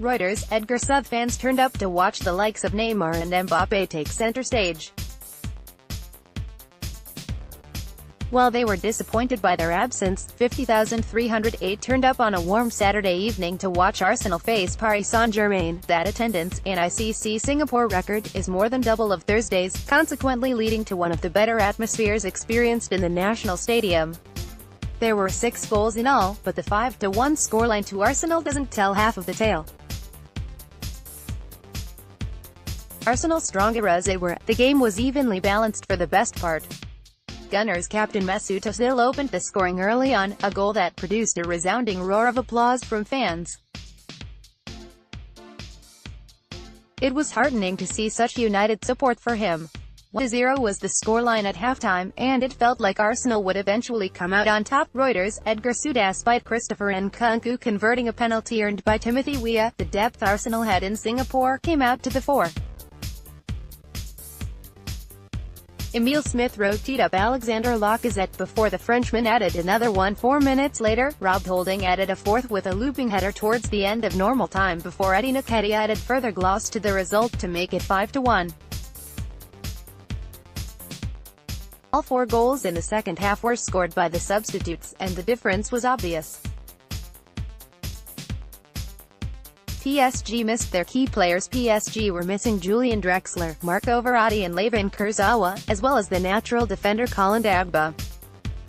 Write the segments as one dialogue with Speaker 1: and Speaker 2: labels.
Speaker 1: Reuters, EDGAR SUThe fans turned up to watch the likes of Neymar and Mbappe take center stage. While they were disappointed by their absence, 50,308 turned up on a warm Saturday evening to watch Arsenal face Paris Saint-Germain. That attendance, an ICC Singapore record, is more than double of Thursday's, consequently leading to one of the better atmospheres experienced in the national stadium. There were 6 goals in all, but the 5-1 scoreline to Arsenal doesn't tell half of the tale. Arsenal's stronger as they were, the game was evenly balanced for the best part. Gunners captain Mesut Ozil opened the scoring early on, a goal that produced a resounding roar of applause from fans. It was heartening to see such united support for him. 1-0 was the scoreline at halftime, and it felt like Arsenal would eventually come out on top. Reuters, EDGAR SUThe despite Christopher Nkunku converting a penalty earned by Timothy Weah, the depth Arsenal had in Singapore came out to the fore. Emile Smith-Rowe teed up Alexander Lacazette before the Frenchman added another one. 4 minutes later, Rob Holding added a fourth with a looping header towards the end of normal time before Eddie Nketiah added further gloss to the result to make it 5-1. All 4 goals in the second half were scored by the substitutes, and the difference was obvious. PSG missed their key players. PSG were missing Julian Drexler, Marco Verratti and Layvin Kurzawa, as well as the natural defender Colin Dagba.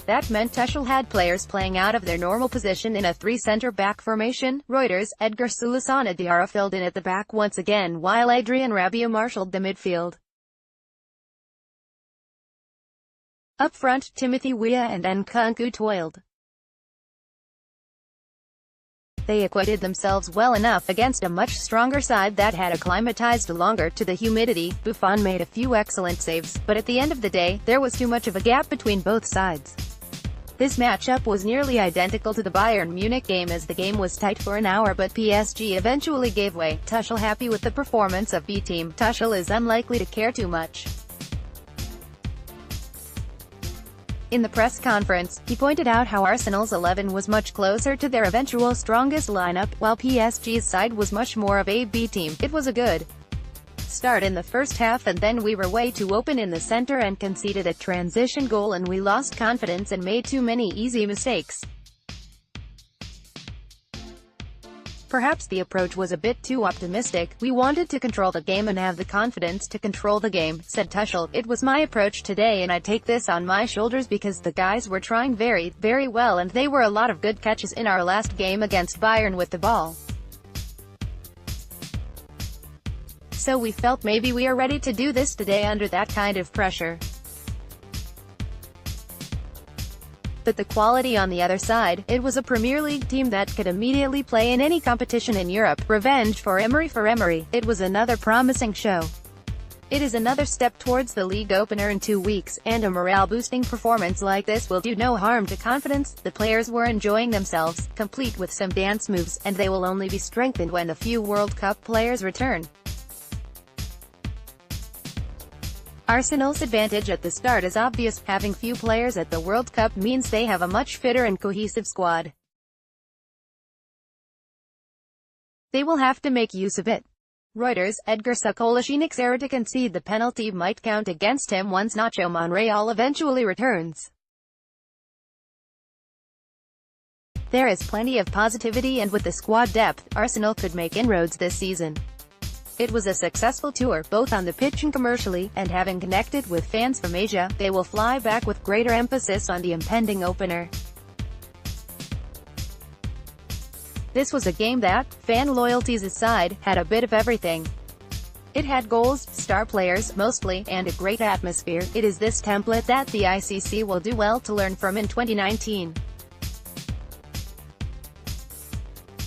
Speaker 1: That meant Tuchel had players playing out of their normal position in a 3 centre-back formation. Reuters, EDGAR SUThe Diarra filled in at the back once again while Adrien Rabiot marshalled the midfield. Up front, Timothy Weah and Nkunku toiled. They acquitted themselves well enough against a much stronger side that had acclimatized longer to the humidity. Buffon made a few excellent saves, but at the end of the day, there was too much of a gap between both sides. This matchup was nearly identical to the Bayern Munich game as the game was tight for an hour, but PSG eventually gave way. Tuchel happy with the performance of B-team. Tuchel is unlikely to care too much. In the press conference, he pointed out how Arsenal's 11 was much closer to their eventual strongest lineup, while PSG's side was much more of a B team. It was a good start in the first half, and then we were way too open in the center and conceded a transition goal, and we lost confidence and made too many easy mistakes. Perhaps the approach was a bit too optimistic. We wanted to control the game and have the confidence to control the game, said Tuchel. It was my approach today and I take this on my shoulders because the guys were trying very, very well and there were a lot of good catches in our last game against Bayern with the ball. So we felt maybe we are ready to do this today under that kind of pressure. But the quality on the other side, it was a Premier League team that could immediately play in any competition in Europe. Revenge for Emery. It was another promising show. It is another step towards the league opener in 2 weeks, and a morale-boosting performance like this will do no harm to confidence. The players were enjoying themselves, complete with some dance moves, and they will only be strengthened when the few World Cup players return. Arsenal's advantage at the start is obvious. Having few players at the World Cup means they have a much fitter and cohesive squad. They will have to make use of it. Reuters, EDGAR SUThe Kolasinac error to concede the penalty might count against him once Nacho Monreal eventually returns. There is plenty of positivity, and with the squad depth, Arsenal could make inroads this season. It was a successful tour, both on the pitch and commercially, and having connected with fans from Asia, they will fly back with greater emphasis on the impending opener. This was a game that, fan loyalties aside, had a bit of everything. It had goals, star players, mostly, and a great atmosphere. It is this template that the ICC will do well to learn from in 2019.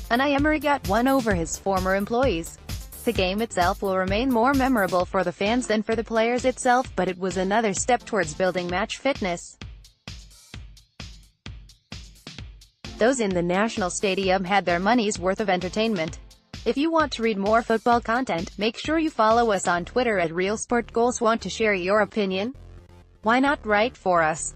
Speaker 1: Unai Emery got one over his former employees. The game itself will remain more memorable for the fans than for the players itself, but it was another step towards building match fitness. Those in the National Stadium had their money's worth of entertainment. If you want to read more football content, make sure you follow us on Twitter at RealSport. Want to share your opinion? Why not write for us?